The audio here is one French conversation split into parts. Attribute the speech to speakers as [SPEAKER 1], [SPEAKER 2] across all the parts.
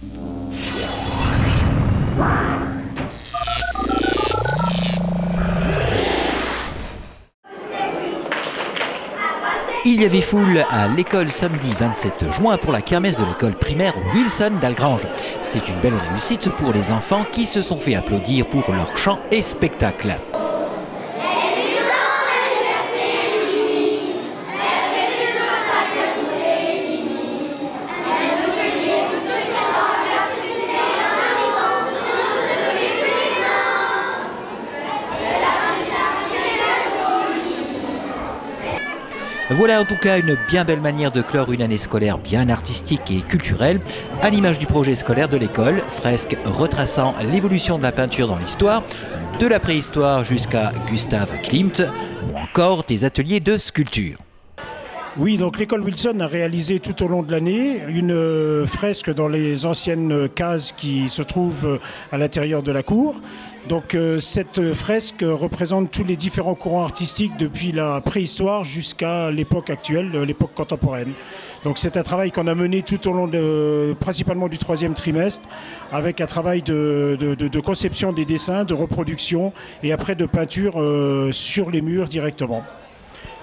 [SPEAKER 1] Il y avait foule à l'école samedi 27 juin pour la kermesse de l'école primaire Wilson d'Algrange. C'est une belle réussite pour les enfants qui se sont fait applaudir pour leur chant et spectacle. Voilà en tout cas une bien belle manière de clore une année scolaire bien artistique et culturelle, à l'image du projet scolaire de l'école, fresque retraçant l'évolution de la peinture dans l'histoire, de la préhistoire jusqu'à Gustav Klimt, ou encore des ateliers de sculpture.
[SPEAKER 2] Oui, donc l'école Wilson a réalisé tout au long de l'année une fresque dans les anciennes cases qui se trouvent à l'intérieur de la cour. Donc cette fresque représente tous les différents courants artistiques depuis la préhistoire jusqu'à l'époque actuelle, l'époque contemporaine. Donc c'est un travail qu'on a mené tout au long principalement du troisième trimestre, avec un travail de conception des dessins, de reproduction et après de peinture sur les murs directement.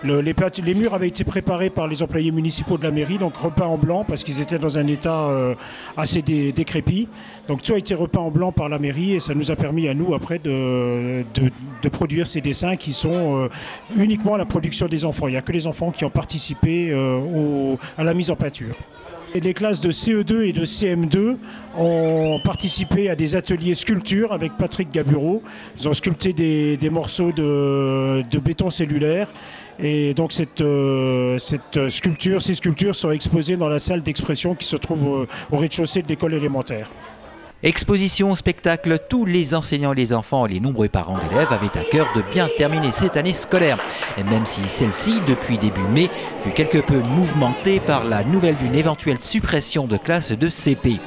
[SPEAKER 2] Les murs avaient été préparés par les employés municipaux de la mairie, donc repeints en blanc parce qu'ils étaient dans un état assez décrépit. Donc tout a été repeint en blanc par la mairie et ça nous a permis à nous après de produire ces dessins qui sont uniquement à la production des enfants. Il n'y a que les enfants qui ont participé à la mise en peinture. Et les classes de CE2 et de CM2 ont participé à des ateliers sculpture avec Patrick Gabureau. Ils ont sculpté des morceaux de béton cellulaire. Et donc ces sculptures sont exposées dans la salle d'expression qui se trouve au rez-de-chaussée de l'école élémentaire.
[SPEAKER 1] Exposition, spectacle, tous les enseignants, les enfants et les nombreux parents d'élèves avaient à cœur de bien terminer cette année scolaire. Et même si celle-ci, depuis début mai, fut quelque peu mouvementée par la nouvelle d'une éventuelle suppression de classes de CP.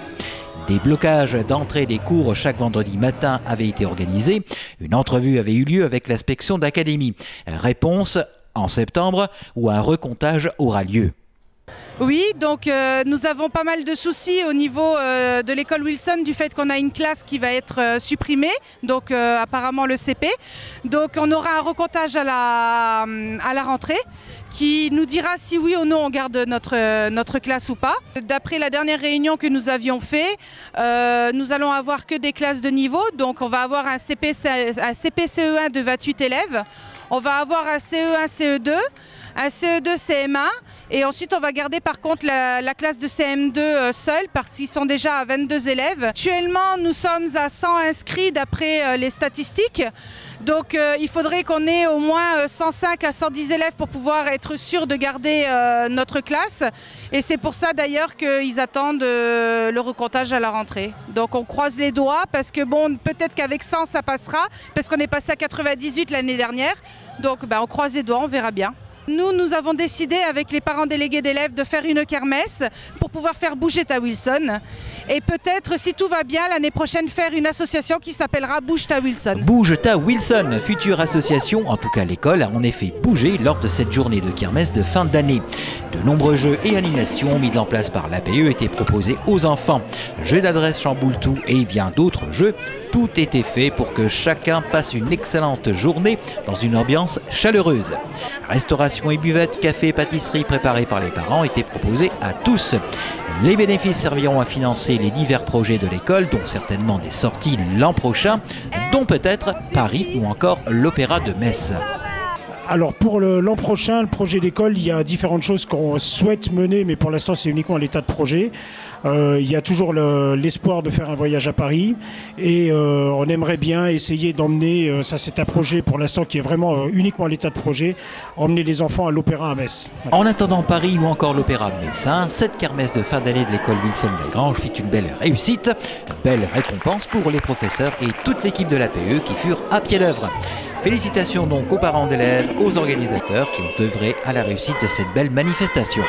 [SPEAKER 1] Des blocages d'entrée des cours chaque vendredi matin avaient été organisés. Une entrevue avait eu lieu avec l'inspection d'académie. Réponse en septembre où un recomptage aura lieu.
[SPEAKER 3] Oui, donc nous avons pas mal de soucis au niveau de l'école Wilson du fait qu'on a une classe qui va être supprimée, donc apparemment le CP. Donc on aura un recomptage à la rentrée qui nous dira si oui ou non on garde notre classe ou pas. D'après la dernière réunion que nous avions fait, nous allons avoir que des classes de niveau, donc on va avoir un CP-CE1 de 28 élèves, on va avoir un CE1, CE2, un CE2 CM1 et ensuite on va garder par contre la classe de CM2 seule parce qu'ils sont déjà à 22 élèves. Actuellement nous sommes à 100 inscrits d'après les statistiques, donc il faudrait qu'on ait au moins 105 à 110 élèves pour pouvoir être sûr de garder notre classe et c'est pour ça d'ailleurs qu'ils attendent le recomptage à la rentrée. Donc on croise les doigts parce que bon, peut-être qu'avec 100 ça passera parce qu'on est passé à 98 l'année dernière, donc on croise les doigts, on verra bien. Nous avons décidé avec les parents délégués d'élèves de faire une kermesse pour pouvoir faire bouger ta Wilson. Et peut-être, si tout va bien, l'année prochaine faire une association qui s'appellera Bouge ta Wilson.
[SPEAKER 1] Bouge ta Wilson, future association, en tout cas l'école, a en effet bougé lors de cette journée de kermesse de fin d'année. De nombreux jeux et animations mis en place par l'APE étaient proposés aux enfants. Jeux d'adresse chamboule-tout et bien d'autres jeux. Tout était fait pour que chacun passe une excellente journée dans une ambiance chaleureuse. Restauration et buvette, café et pâtisserie préparés par les parents étaient proposés à tous. Les bénéfices serviront à financer les divers projets de l'école, dont certainement des sorties l'an prochain, dont peut-être Paris ou encore l'Opéra de Metz.
[SPEAKER 2] Alors pour l'an prochain, le projet d'école, il y a différentes choses qu'on souhaite mener, mais pour l'instant c'est uniquement à l'état de projet. Il y a toujours l'espoir de faire un voyage à Paris et on aimerait bien essayer d'emmener, ça c'est un projet pour l'instant qui est vraiment uniquement à l'état de projet, emmener les enfants à l'Opéra à Metz.
[SPEAKER 1] En attendant Paris ou encore l'Opéra messin, cette kermesse de fin d'année de l'école Wilson d'Algrange fit une belle réussite, belle récompense pour les professeurs et toute l'équipe de l'APE qui furent à pied d'œuvre. Félicitations donc aux parents d'élèves, aux organisateurs qui ont œuvré à la réussite de cette belle manifestation.